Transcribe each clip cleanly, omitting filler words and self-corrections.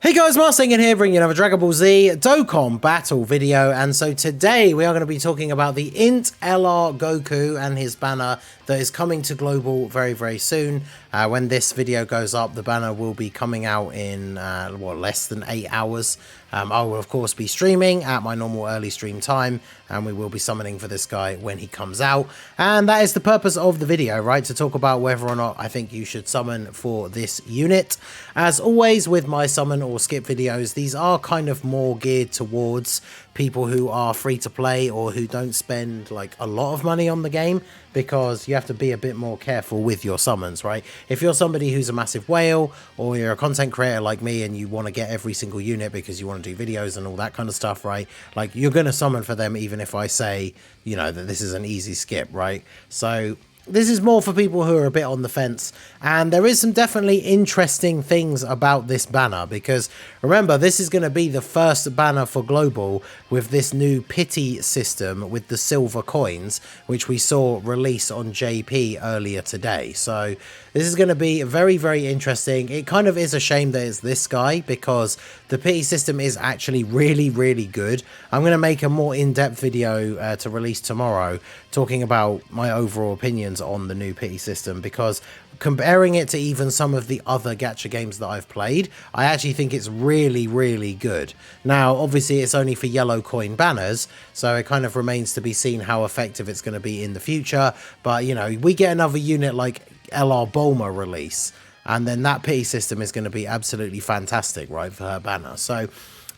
Hey guys, Marsing in here bringing you another Dragon Ball Z Dokkan battle video, and so today we are going to be talking about the INT LR Goku and his banner that is coming to global very soon. When this video goes up, the banner will be coming out in less than 8 hours. I will of course be streaming at my normal early stream time, and we will be summoning for this guy when he comes out, and that is the purpose of the video, right? To talk about whether or not I think you should summon for this unit. As always with my summon or skip videos, these are kind of more geared towards people who are free to play or who don't spend like a lot of money on the game, because you have to be a bit more careful with your summons, right? If you're somebody who's a massive whale, or you're a content creator like me and you want to get every single unit because you want to do videos and all that kind of stuff, right? Like, you're going to summon for them even if I say, you know, that this is an easy skip, right? So this is more for people who are a bit on the fence, and there is some definitely interesting things about this banner, because remember, this is going to be the first banner for global with this new pity system with the silver coins, which we saw release on JP earlier today. So this is going to be very interesting. It kind of is a shame that it's this guy, because the pity system is actually really good. I'm going to make a more in-depth video to release tomorrow, talking about my overall opinions on the new pity system, because comparing it to even some of the other gacha games that I've played, I actually think it's really good. Now obviously it's only for yellow coin banners, so it kind of remains to be seen how effective it's going to be in the future. But you know, we get another unit like LR Bulma release, and then that pity system is going to be absolutely fantastic, right, for her banner. So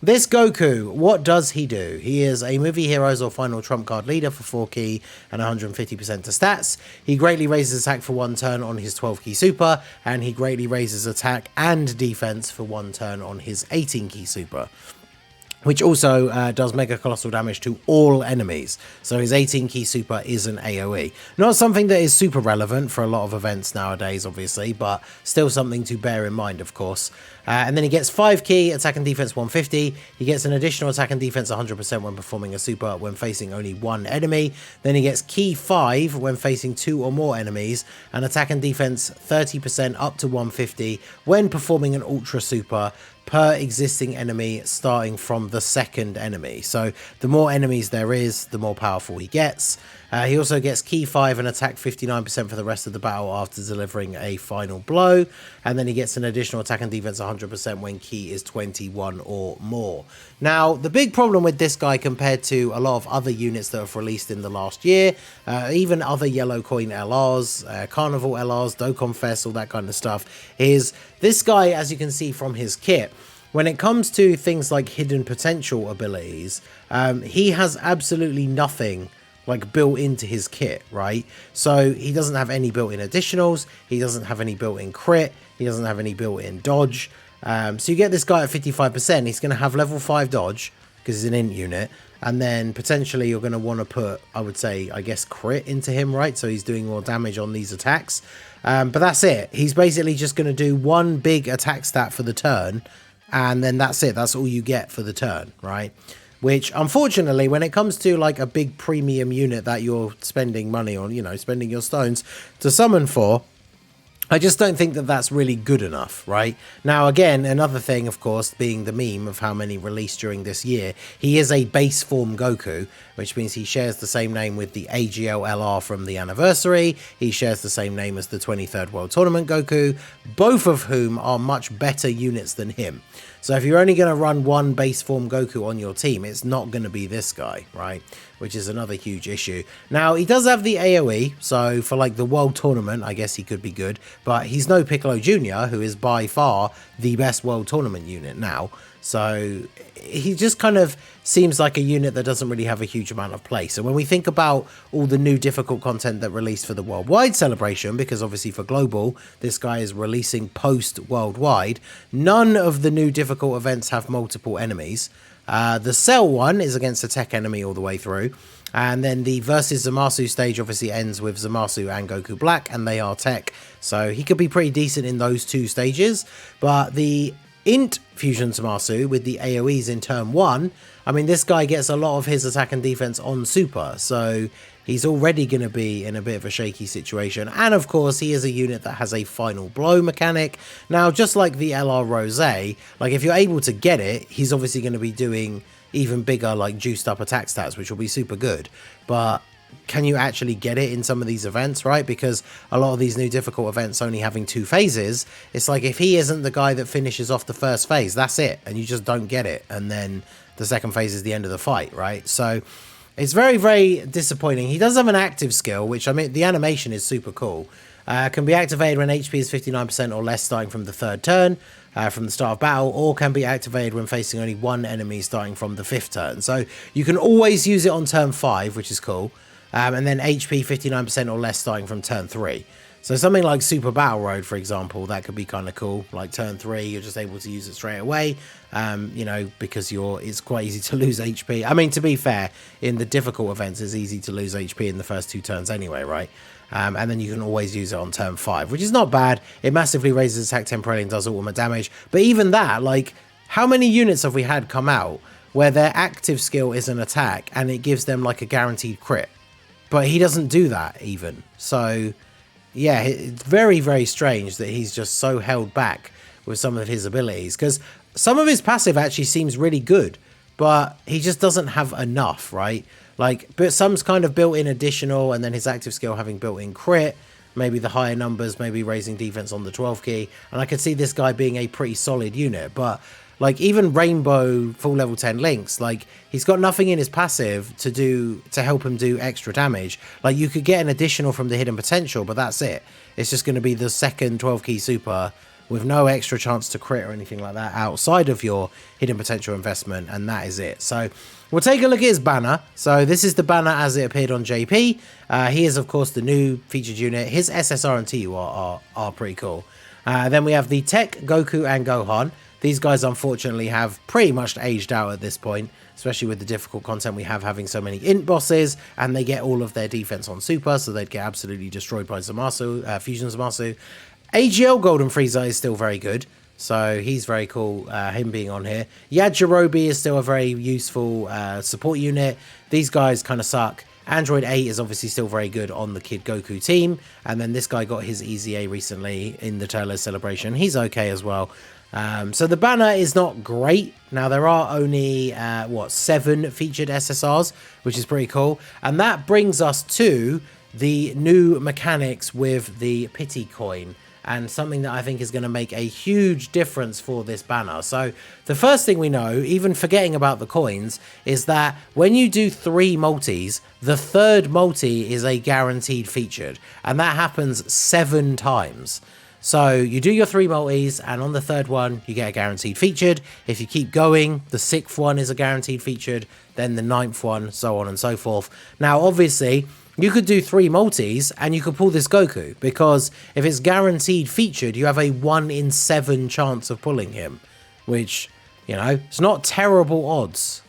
this Goku, what does he do? He is a movie heroes or final trump card leader for 4 key and 150% to stats. He greatly raises attack for 1 turn on his 12 key super, and he greatly raises attack and defense for 1 turn on his 18 key super, which also does mega colossal damage to all enemies. So his 18 key super is an AoE. Not something that is super relevant for a lot of events nowadays, obviously, but still something to bear in mind, of course. And then he gets 5 key, attack and defense 150. He gets an additional attack and defense 100% when performing a super when facing only 1 enemy. Then he gets key 5 when facing 2 or more enemies, and attack and defense 30% up to 150 when performing an ultra super per existing enemy starting from the second enemy. So the more enemies there is, the more powerful he gets. He also gets key 5 and attack 59% for the rest of the battle after delivering a final blow, and then he gets an additional attack and defense 100% when key is 21 or more. Now the big problem with this guy compared to a lot of other units that have released in the last year, even other yellow coin LRs, carnival LRs, Dokkan Fest, all that kind of stuff, is this guy, as you can see from his kit, when it comes to things like hidden potential abilities, he has absolutely nothing like built into his kit, right? So he doesn't have any built-in additionals, he doesn't have any built-in crit, he doesn't have any built-in dodge. So you get this guy at 55%, he's going to have level 5 dodge, because he's an int unit, and then potentially you're going to want to put, I would say, I guess, crit into him, right? So he's doing more damage on these attacks. But that's it. He's basically just going to do one big attack stat for the turn, and then that's it. That's all you get for the turn, right? Which, unfortunately, when it comes to like a big premium unit that you're spending money on, you know, spending your stones to summon for, I just don't think that that's really good enough, right? Now, again, another thing, of course, being the meme of how many released during this year, he is a base form Goku, which means he shares the same name with the AGL LR from the anniversary. He shares the same name as the 23rd World Tournament Goku, both of whom are much better units than him. So if you're only going to run one base form Goku on your team, it's not going to be this guy, right? Which is another huge issue. Now, he does have the AoE, so for like the World Tournament, I guess he could be good, but he's no Piccolo Jr., who is by far the best World Tournament unit now. So he just kind of seems like a unit that doesn't really have a huge amount of play. So when we think about all the new difficult content that released for the worldwide celebration, because obviously for global, this guy is releasing post worldwide, none of the new difficult events have multiple enemies. The Cell one is against a tech enemy all the way through. And then the versus Zamasu stage obviously ends with Zamasu and Goku Black, and they are tech. So he could be pretty decent in those 2 stages. But the INT Fusion Zamasu with the AoEs in turn 1, I mean, this guy gets a lot of his attack and defense on super, so he's already going to be in a bit of a shaky situation. And of course, he is a unit that has a final blow mechanic. Now, just like the LR Rose, like if you're able to get it, he's obviously going to be doing even bigger, like juiced up attack stats, which will be super good. But can you actually get it in some of these events, right? Because a lot of these new difficult events only having 2 phases, it's like if he isn't the guy that finishes off the first phase, that's it, and you just don't get it, and then the second phase is the end of the fight, right? So it's very, very disappointing. He does have an active skill, which, I mean, the animation is super cool. Can be activated when HP is 59% or less starting from the 3rd turn, from the start of battle, or can be activated when facing only 1 enemy starting from the 5th turn. So you can always use it on turn 5, which is cool. And then HP 59% or less starting from turn 3. So something like Super Battle Road, for example, that could be kind of cool. Like turn 3, you're just able to use it straight away, you know, because it's quite easy to lose HP. I mean, to be fair, in the difficult events, it's easy to lose HP in the first 2 turns anyway, right? And then you can always use it on turn 5, which is not bad. It massively raises attack temporarily and does ultimate damage. But even that, like, how many units have we had come out where their active skill is an attack and it gives them like a guaranteed crit? But he doesn't do that even. So, yeah, it's very, very strange that he's just so held back with some of his abilities. Because some of his passive actually seems really good, but he just doesn't have enough, right? Like, but some's kind of built-in additional, and then his active skill having built-in crit, maybe the higher numbers, maybe raising defense on the 12 key. And I could see this guy being a pretty solid unit, but like even Rainbow full level 10 links, like he's got nothing in his passive to help him do extra damage. Like you could get an additional from the hidden potential, but that's it. It's just going to be the second 12 key super with no extra chance to crit or anything like that outside of your hidden potential investment, and that is it. So we'll take a look at his banner. So this is the banner as it appeared on JP. He is of course the new featured unit. His SSR and TU are pretty cool. Then we have the Tech, Goku and Gohan. These guys unfortunately have pretty much aged out at this point, especially with the difficult content we have having so many INT bosses, and they get all of their defense on super, so they'd get absolutely destroyed by Zamasu, Fusion Zamasu. AGL Golden Frieza is still very good, so he's very cool, him being on here. Yajirobe is still a very useful support unit. These guys kind of suck. Android 8 is obviously still very good on the Kid Goku team, and then this guy got his EZA recently in the Turles celebration. He's okay as well. So the banner is not great. Now there are only 7 featured SSRs, which is pretty cool, and that brings us to the new mechanics with the pity coin, and something that I think is going to make a huge difference for this banner. So the first thing we know, even forgetting about the coins, is that when you do 3 multis, the 3rd multi is a guaranteed featured, and that happens 7 times. So you do your 3 multis, and on the 3rd one, you get a guaranteed featured. If you keep going, the 6th one is a guaranteed featured, then the 9th one, so on and so forth. Now, obviously, you could do 3 multis, and you could pull this Goku, because if it's guaranteed featured, you have a 1 in 7 chance of pulling him, which, you know, it's not terrible odds,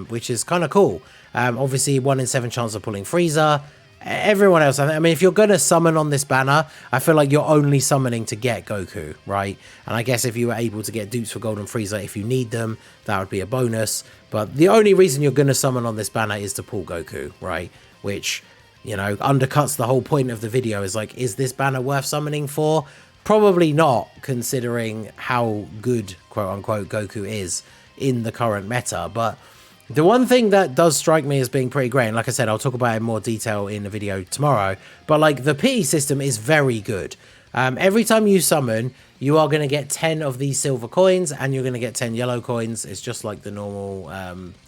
which is kind of cool. Obviously, 1 in 7 chance of pulling Frieza. Everyone else, I mean, if you're going to summon on this banner, I feel like you're only summoning to get Goku, right? And I guess if you were able to get dupes for Golden Frieza, if you need them, that would be a bonus. But the only reason you're going to summon on this banner is to pull Goku, right? Which, you know, undercuts the whole point of the video. Is like, is this banner worth summoning for? Probably not, considering how good, quote unquote, Goku is in the current meta. But the one thing that does strike me as being pretty great, and like I said, I'll talk about it in more detail in the video tomorrow, but like the pity system is very good. Every time you summon, you are going to get 10 of these silver coins, and you're going to get 10 yellow coins. It's just like the normal,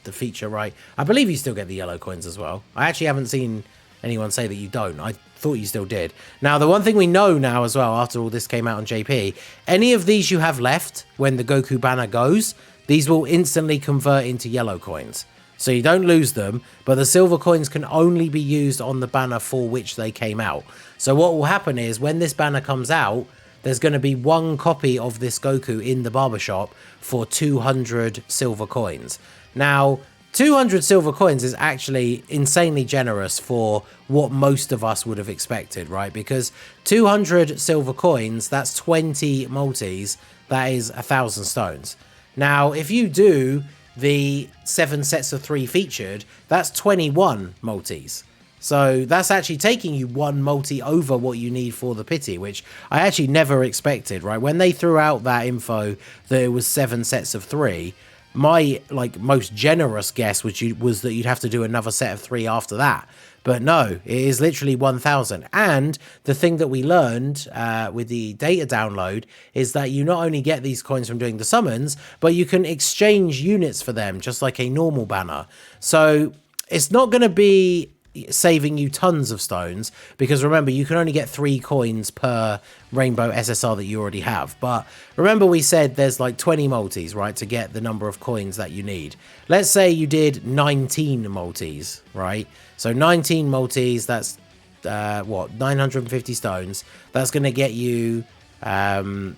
the feature, right? I believe you still get the yellow coins as well. I actually haven't seen anyone say that you don't. I thought you still did. Now, the one thing we know now as well, after all this came out on JP, any of these you have left when the Goku banner goes, these will instantly convert into yellow coins. So you don't lose them, but the silver coins can only be used on the banner for which they came out. So what will happen is when this banner comes out, there's going to be 1 copy of this Goku in the barbershop for 200 silver coins. Now, 200 silver coins is actually insanely generous for what most of us would have expected, right? Because 200 silver coins, that's 20 multis, that is 1,000 stones. Now, if you do the 7 sets of 3 featured, that's 21 multis. So that's actually taking you one multi over what you need for the pity, which I actually never expected, right? When they threw out that info that it was 7 sets of 3, my like most generous guess was that you'd have to do another set of 3 after that. But no, it is literally 1,000. And the thing that we learned with the data download is that you not only get these coins from doing the summons, but you can exchange units for them, just like a normal banner. So it's not going to be saving you tons of stones, because remember, you can only get 3 coins per rainbow SSR that you already have. But remember, we said there's like 20 multis, right, to get the number of coins that you need. Let's say you did 19 multis, right? So 19 multis, that's what, 950 stones. That's going to get you well,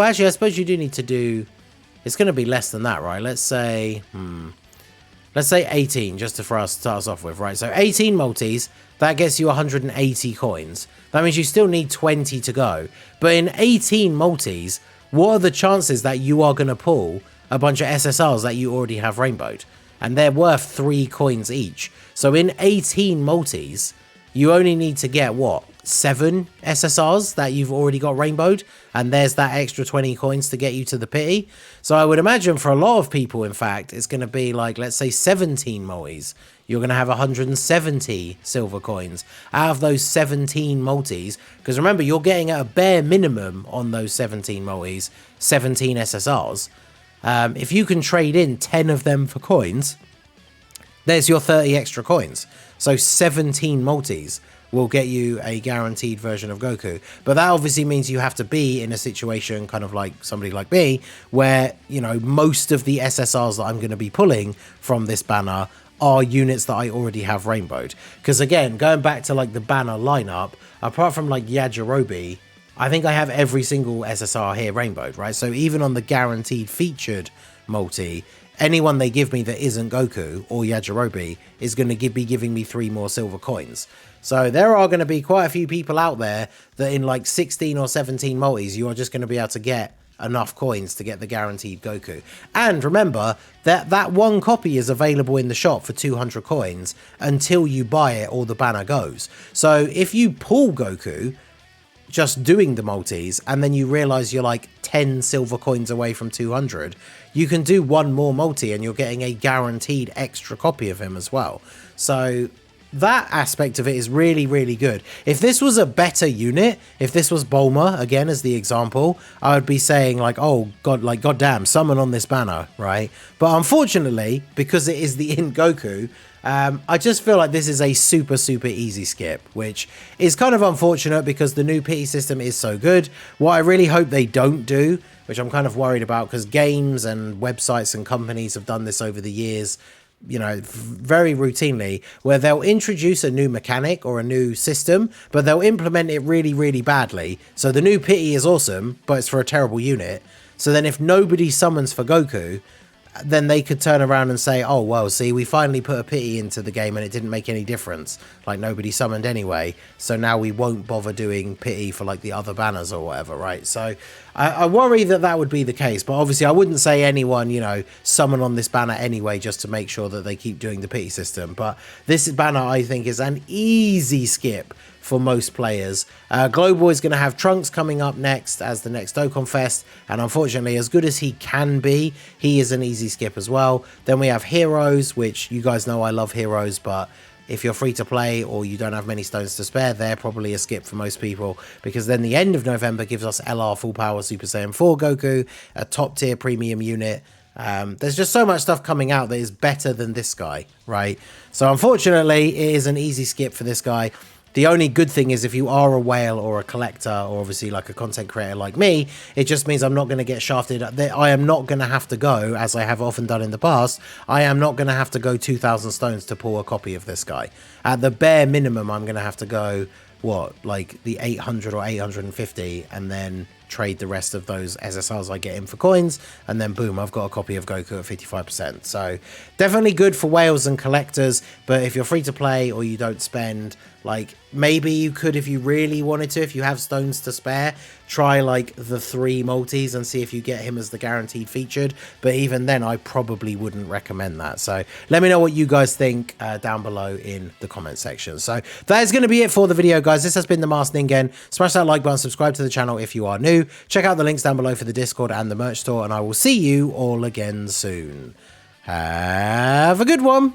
actually, I suppose you do need to do, it's going to be less than that, right? Let's say 18, just for us to start us off with, right? So 18 multis, that gets you 180 coins. That means you still need 20 to go. But in 18 multis, what are the chances that you are going to pull a bunch of SSRs that you already have rainbowed? And they're worth 3 coins each. So in 18 multis, you only need to get, what, 7 SSRs that you've already got rainbowed, and there's that extra 20 coins to get you to the pity. So I would imagine for a lot of people, in fact, it's going to be like, let's say 17 multis. You're going to have 170 silver coins out of those 17 multis, because remember, you're getting at a bare minimum on those 17 multis 17 SSRs. If you can trade in 10 of them for coins, there's your 30 extra coins. So 17 multis will get you a guaranteed version of Goku. But that obviously means you have to be in a situation kind of like somebody like me, where, you know, most of the SSRs that I'm going to be pulling from this banner are units that I already have rainbowed. Because again, going back to like the banner lineup, apart from like Yajirobe, I think I have every single SSR here rainbowed, right? So even on the guaranteed featured multi, anyone they give me that isn't Goku or Yajirobe is going to be giving me 3 more silver coins. So there are going to be quite a few people out there that in like 16 or 17 multis, you are just going to be able to get enough coins to get the guaranteed Goku. And remember that that one copy is available in the shop for 200 coins until you buy it or the banner goes. So if you pull Goku just doing the multis and then you realize you're like 10 silver coins away from 200, you can do one more multi and you're getting a guaranteed extra copy of him as well. So that aspect of it is really, really good. If this was a better unit, if this was Bulma, again, as the example, I would be saying like, oh god, like goddamn, summon on this banner, right? But unfortunately, because it is the INT Goku, I just feel like this is a super, super easy skip, which is kind of unfortunate because the new pity system is so good. What I really hope they don't do, which I'm kind of worried about, because games and websites and companies have done this over the years, you know, very routinely, where they'll introduce a new mechanic or a new system, but they'll implement it really, really badly. So the new pity is awesome, but it's for a terrible unit. So then if nobody summons for Goku, then they could turn around and say, oh, well, see, we finally put a pity into the game and it didn't make any difference. Like, nobody summoned anyway, so now we won't bother doing pity for, like, the other banners or whatever, right? So I worry that that would be the case, but obviously I wouldn't say anyone, you know, summon on this banner anyway just to make sure that they keep doing the pity system. But this banner, I think, is an easy skip for most players. Global is going to have Trunks coming up next as the next Dokkan Fest, and unfortunately, as good as he can be, he is an easy skip as well. Then we have Heroes, which you guys know I love Heroes, but if you're free to play or you don't have many stones to spare, they're probably a skip for most people, because then the end of November gives us LR Full Power Super Saiyan 4 Goku, a top tier premium unit. There's just so much stuff coming out that is better than this guy, right? So unfortunately, it is an easy skip for this guy. The only good thing is if you are a whale or a collector or obviously like a content creator like me, it just means I'm not going to get shafted. I am not going to have to go, as I have often done in the past, I am not going to have to go 2,000 stones to pull a copy of this guy. At the bare minimum, I'm going to have to go, what, like the 800 or 850 and then trade the rest of those SSRs I get in for coins, and then boom, I've got a copy of Goku at 55%. So definitely good for whales and collectors, but if you're free to play or you don't spend, like, maybe you could, if you really wanted to, if you have stones to spare, try like the 3 multis and see if you get him as the guaranteed featured. But even then, I probably wouldn't recommend that. So let me know what you guys think down below in the comment section. So that is going to be it for the video, guys. This has been the Masked Ningen. Smash that like button, subscribe to the channel if you are new. Check out the links down below for the Discord and the merch store, and I will see you all again soon. Have a good one.